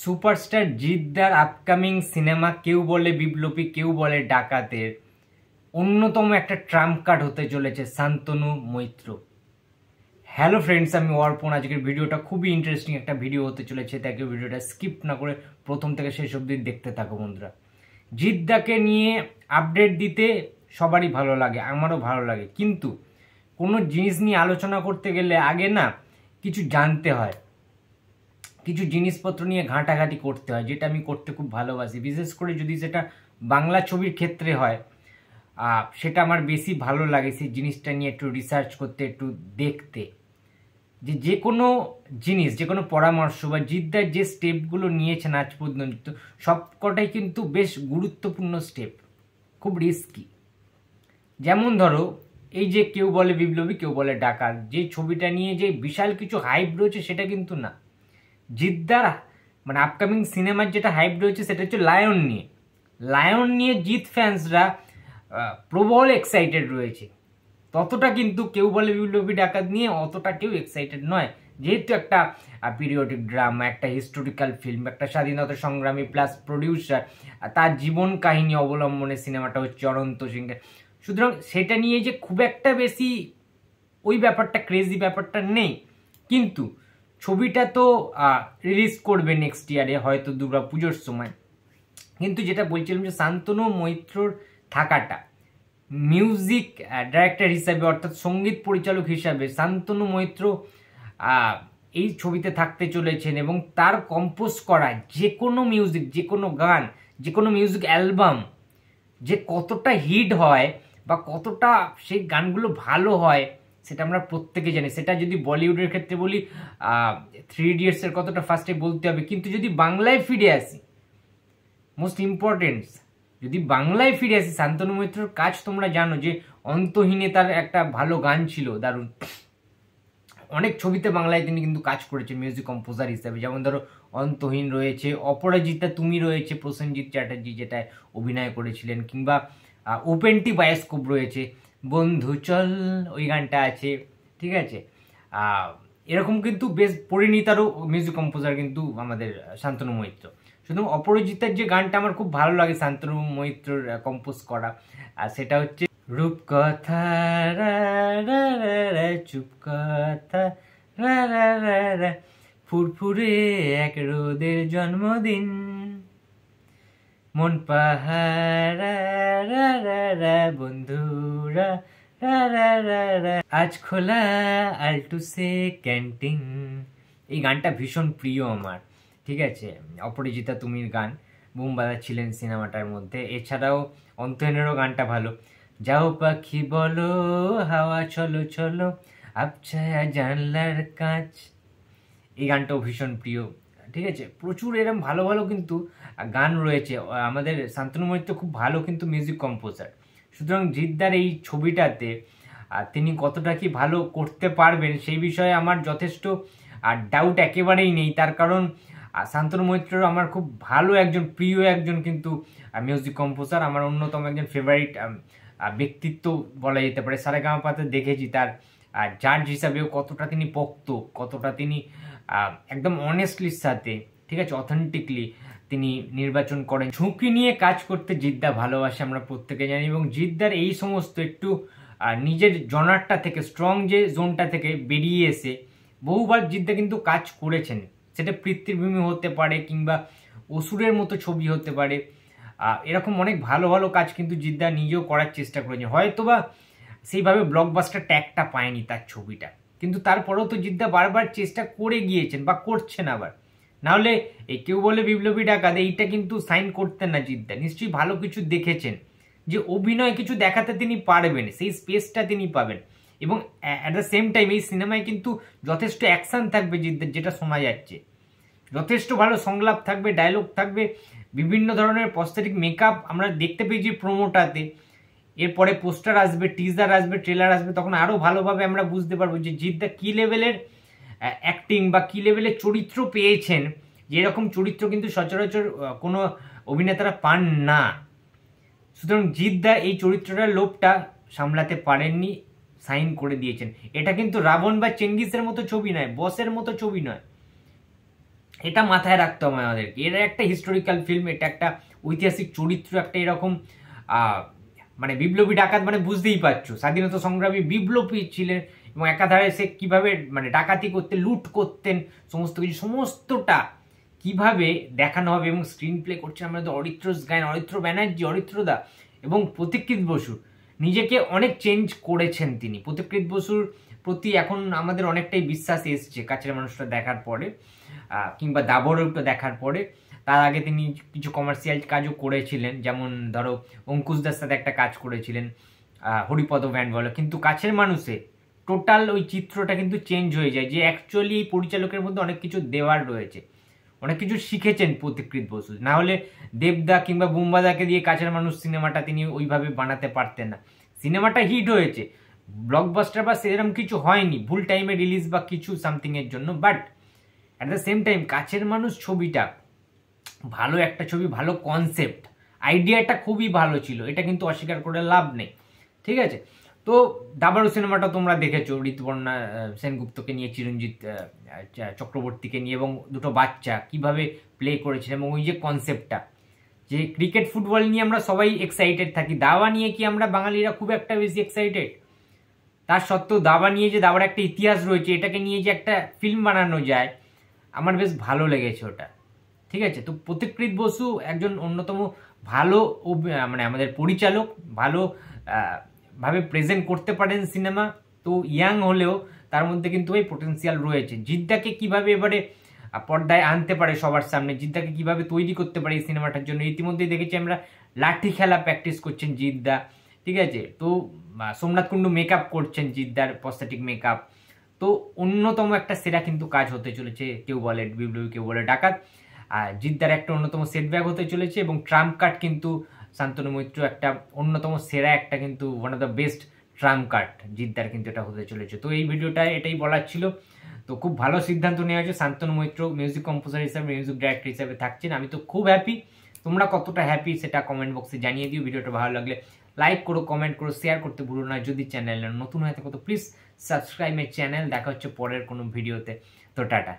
Superstar জিদ্দার upcoming cinema কেউ বলে বিপ্লবী, কেউ বলে ডাকাতের অন্যতম একটা ট্রাম্প কার্ড হতে চলেছে শান্তনু মৈত্র। হ্যালো ফ্রেন্ডস, আমি অর্পণ। আজকের ভিডিওটা খুবই ইন্টারেস্টিং একটা ভিডিও হতে চলেছে, তাই ভিডিওটা স্কিপ না করে প্রথম থেকে শেষ অবধি দেখতে থাকো বন্ধুরা। জিদ্দাকে নিয়ে আপডেট দিতে সবারই ভালো লাগে, আমারও ভালো লাগে, কিন্তু কোনো জিনিস নিয়ে আলোচনা করতে গেলে আগে না কিছু জানতে হয়, কিছু জিনিসপত্র নিয়ে ঘাঁটাঘাঁটি করতে হয়, যেটা আমি করতে খুব ভালোবাসি। বিশেষ করে যদি সেটা বাংলা ছবির ক্ষেত্রে হয়, সেটা আমার বেশি ভালো লাগে সেই জিনিসটা নিয়ে একটু রিসার্চ করতে, একটু দেখতে, যে কোনো জিনিস, যে কোনো পরামর্শ বা জিদ্দার যে স্টেপগুলো নিয়েছেন আজ পর্যন্ত সবকটাই কিন্তু বেশ গুরুত্বপূর্ণ স্টেপ, খুব রিস্কি। যেমন ধরো এই যে কেউ বলে বিপ্লবী, কেউ বলে ডাকাত, যে ছবিটা নিয়ে যে বিশাল কিছু হাইপ রয়েছে সেটা কিন্তু না। জিদ্দার মানে আপকামিং সিনেমার যেটা হাইপ রয়েছে সেটা হচ্ছে লায়ন নিয়ে। লায়ন নিয়ে জিৎ ফ্যান্সরা প্রবল এক্সাইটেড রয়েছে। ততটা কিন্তু কেউ বলে বিপ্লবী ডাকাত নিয়ে অতটা কেউ এক্সাইটেড নয়, যেহেতু একটা পিরিয়ডিক ড্রামা, একটা হিস্টোরিক্যাল ফিল্ম, একটা স্বাধীনতা সংগ্রামী প্লাস প্রডিউসার, তার জীবন কাহিনী অবলম্বনে সিনেমাটা হচ্ছে অনন্ত সিংহের। সুতরাং সেটা নিয়ে যে খুব একটা বেশি ওই ব্যাপারটা, ক্রেজি ব্যাপারটা নেই। কিন্তু ছবিটা তো রিলিজ করবে নেক্সট ইয়ারে, হয়তো দুর্গা পুজোর সময়। কিন্তু যেটা বলছিলাম যে শান্তনু মৈত্রর থাকাটা, মিউজিক ডাইরেক্টর হিসাবে অর্থাৎ সঙ্গীত পরিচালক হিসাবে শান্তনু মৈত্র এই ছবিতে থাকতে চলেছেন, এবং তার কম্পোজ করা যে কোনো মিউজিক, যে কোনো গান, যে কোনো মিউজিক অ্যালবাম যে কতটা হিট হয় বা কতটা সেই গানগুলো ভালো হয় সেটা আমরা প্রত্যেকে জানি। সেটা যদি বলিউডের ক্ষেত্রে বলি, 3 ইডিয়টসের কতটা ফার্স্টে বলতে হবে, কিন্তু যদি বাংলায় ফিরে আসি, মোস্ট ইম্পর্টেন্ট, যদি বাংলায় ফিরে আসি, শান্তনু মৈত্রর কাজ তোমরা জানো যে অন্তহীনে তার একটা ভালো গান ছিল, দারুণ। অনেক ছবিতে বাংলায় তিনি কিন্তু কাজ করেছেন মিউজিক কম্পোজার হিসাবে, যেমন ধরো অন্তহীন রয়েছে, অপরাজিতা তুমি রয়েছে, প্রসেনজিৎ চ্যাটার্জি যেটা অভিনয় করেছিলেন, কিংবা ওপেনটি বায়োস্কোপ রয়েছে, বন্ধু চল ওই গানটা আছে, ঠিক আছে। এরকম কিন্তু বেশ পরিণীতারও মিউজিক কম্পোজার কিন্তু আমাদের শান্তনু মৈত্র। শুধু অপরাজিতার যে গানটা আমার খুব ভালো লাগে শান্তনু মৈত্রর কম্পোজ করা, আর সেটা হচ্ছে রূপকথা চুপ কথা ফুরফুরে এক রোদের জন্মদিন, মন পাহাড়া বন্ধুরা আজ খোলা আলটুসে ক্যান্টিন। এই গানটা ভীষণ প্রিয় আমার, ঠিক আছে। অপরাজিতা তুমির গান বুমবাদা ছিলেন সিনেমাটার মধ্যে। এছাড়াও অন্তহীনেরও গানটা ভালো, যাও পাখি বলো হাওয়া চলো চলো আবছায়া জানলার কাঁচ, এই গানটাও ভীষণ প্রিয়, ঠিক আছে। প্রচুর এরকম ভালো ভালো কিন্তু গান রয়েছে। আমাদের শান্তনু মৈত্র খুব ভালো কিন্তু মিউজিক কম্পোজার। সুতরাং জিদ্দার এই ছবিটাতে তিনি কতটা কি ভালো করতে পারবেন সেই বিষয়ে আমার যথেষ্ট ডাউট একেবারেই নেই। তার কারণ শান্তনু মৈত্র আমার খুব ভালো একজন, প্রিয় একজন কিন্তু মিউজিক কম্পোজার, আমার অন্যতম একজন ফেভারিট ব্যক্তিত্ব বলা যেতে পারে। সারেগামাপাতে দেখেছি তার জাজ হিসাবেও কতটা তিনি পোক্ত, কতটা তিনি একদম অনেস্টলির সাথে, ঠিক আছে, অথেন্টিকলি তিনি নির্বাচন করেন। ঝুঁকি নিয়ে কাজ করতে জিদ্দা ভালোবাসে, আমরা প্রত্যেকে জানি। এবং জিদ্দার এই সমস্ত একটু নিজের জনারটা থেকে, স্ট্রং যে জোনটা থেকে বেরিয়ে এসে বহুবার জিদ্দা কিন্তু কাজ করেছেন। সেটা পৃথিবীভূমি হতে পারে, কিংবা অসুরের মতো ছবি হতে পারে। এরকম অনেক ভালো ভালো কাজ কিন্তু জিদ্দা নিজেও করার চেষ্টা করেছেন। হয়তোবা সেইভাবে ব্লকবাস্টার ট্যাগটা পায়নি তার ছবিটা, কিন্তু তারপরেও তো জিদ্দা বারবার চেষ্টা করে গিয়েছেন বা করছেন আবার। নাহলে এই কেউ বলে বিপ্লবী ডাকাত এইটা কিন্তু সাইন করতেন না জিদ্দা। নিশ্চয়ই ভালো কিছু দেখেছেন, যে অভিনয় কিছু দেখাতে তিনি পারবেন, সেই স্পেসটা তিনি পাবেন। এবং অ্যাট দ্য সেম টাইম এই সিনেমায় কিন্তু যথেষ্ট অ্যাকশন থাকবে জিদ্দার, যেটা শোনা যাচ্ছে। যথেষ্ট ভালো সংলাপ থাকবে, ডায়লগ থাকবে, বিভিন্ন ধরনের প্রস্থেটিক মেকআপ আমরা দেখতে পেয়েছি প্রোমোটাতে। এরপরে পোস্টার আসবে, টিজার আসবে, ট্রেলার আসবে, তখন আরও ভালোভাবে আমরা বুঝতে পারবো যে জিদ্দা কী লেভেলের অ্যাক্টিং বা কী লেভেলের চরিত্র পেয়েছেন। যেরকম চরিত্র কিন্তু সচরাচর কোনো অভিনেতারা পান না। সুতরাং জিদ্দা এই চরিত্রটার লোভটা সামলাতে পারেননি, সাইন করে দিয়েছেন। এটা কিন্তু রাবণ বা চেঙ্গিসের মতো ছবি নয়, বসের মতো ছবি নয়। এটা মাথায় রাখতে হবে আমাদেরকে। এটা একটা হিস্টোরিক্যাল ফিল্ম, এটা একটা ঐতিহাসিক চরিত্র, একটা এরকম মানে বিপ্লবী ডাকাত, মানে বুঝতেই পারছো স্বাধীনতা সংগ্রামী বিপ্লবী ছিলেন এবং একাধারে সে কিভাবে মানে ডাকাতি করতে, লুট করতেন, সমস্ত কিছু সমস্তটা কিভাবে দেখানো হবে। এবং স্ক্রিন প্লে করছেন আমাদের অরিত্র গায়ন, অরিত্র ব্যানার্জি, অরিত্রদা এবং প্রতীকৃত বসু। নিজেকে অনেক চেঞ্জ করেছেন তিনি। প্রতীকৃত বসুর প্রতি এখন আমাদের অনেকটাই বিশ্বাস এসছে কাছের মানুষটা দেখার পরে, কিংবা দাবরটা দেখার পরে। তার আগে তিনি কিছু কমার্শিয়াল কাজও করেছিলেন, যেমন ধরো অঙ্কুশ দাস সাথে একটা কাজ করেছিলেন হরিপদ ব্যান্ড বলো। কিন্তু কাছের মানুষে টোটাল ওই চিত্রটা কিন্তু চেঞ্জ হয়ে যায়, যে অ্যাকচুয়ালি এই পরিচালকের মধ্যে অনেক কিছু দেওয়ার রয়েছে, অনেক কিছু শিখেছেন প্রতীকৃত বসু। না হলে দেবদা কিংবা বুম্বাদাকে দিয়ে কাছের মানুষ সিনেমাটা তিনি ওইভাবে বানাতে পারতেন না। সিনেমাটা হিট হয়েছে, ব্লকবাস্টার বা সেরকম কিছু হয়নি, ভুল টাইমে রিলিজ বা কিছু সামথিং এর জন্য, but at the same time কাছের মানুষ ছবিটা ভালো একটা ছবি, ভালো কনসেপ্ট, আইডিয়াটা খুবই ভালো ছিল, এটা কিন্তু অস্বীকার করে লাভ নেই, ঠিক আছে। তো দাবারু সিনেমাটা তোমরা দেখেছো, ঋতুপর্ণা সেনগুপ্তকে নিয়ে, চিরঞ্জিত চক্রবর্তীকে নিয়ে এবং দুটো বাচ্চা কিভাবে প্লে করেছিল, এবং ওই যে কনসেপ্টটা, যে ক্রিকেট ফুটবল নিয়ে আমরা সবাই এক্সাইটেড থাকি, দাবা নিয়ে কি আমরা বাঙালিরা খুব একটা বেশি এক্সাইটেড? তার সত্ত্বেও দাবা নিয়ে যে দাবার একটা ইতিহাস রয়েছে, এটাকে নিয়ে যে একটা ফিল্ম বানানো যায়, আমার বেশ ভালো লেগেছে ওটা, ঠিক আছে। তো প্রতীকৃত বসু একজন অন্যতম ভালো মানে আমাদের পরিচালক, ভালো ভাবে প্রেজেন্ট করতে পারেন সিনেমা। তো ইয়াং হলেও তার মধ্যে কিন্তু ওই পোটেন্সিয়াল রয়েছে। জিদ্দাকে কিভাবে এবারে পর্দায় আনতে পারে সবার সামনে, জিদ্দাকে কিভাবে তৈরি করতে পারে এই সিনেমাটার জন্য, ইতিমধ্যেই দেখেছি আমরা লাঠি খেলা প্র্যাকটিস করছেন জিদ্দা, ঠিক আছে। তো সোমনাথ কুণ্ডু মেকআপ করছেন, জিদ্দার প্রস্থেটিক মেকআপ। তো অন্যতম একটা সেরা কিন্তু কাজ হতে চলেছে কেউ বলে বিপ্লবী, কেউ বলে ডাকাত। আর জিদ্দার একটা অন্যতম সেটব্যাক হতে চলেছে, এবং ট্রাম্প কার্ড কিন্তু শান্তনু মৈত্র একটা অন্যতম সেরা, একটা কিন্তু one of the best trump card জিদ্দার কিন্তু এটা হতে চলেছে। তো এই ভিডিওটা এটাই বলার ছিল। তো খুব ভালো সিদ্ধান্ত নেওয়া হয়েছে, শান্তনু মৈত্র মিউজিক কম্পোজার হিসাবে, মিউজিক ডাইরেক্টর হিসাবে থাকছেন। আমি তো খুব হ্যাপি, তোমরা কতটা হ্যাপি সেটা কমেন্ট বক্সে জানিয়ে দিও। ভিডিওটা ভালো লাগলে লাইক করো, কমেন্ট করো, শেয়ার করতে ভুলো না। যদি চ্যানেল নতুন হয়ে থাকো তো প্লিজ সাবস্ক্রাইব মাই চ্যানেল। দেখা হচ্ছে পরের কোনো ভিডিওতে। তো টাটা।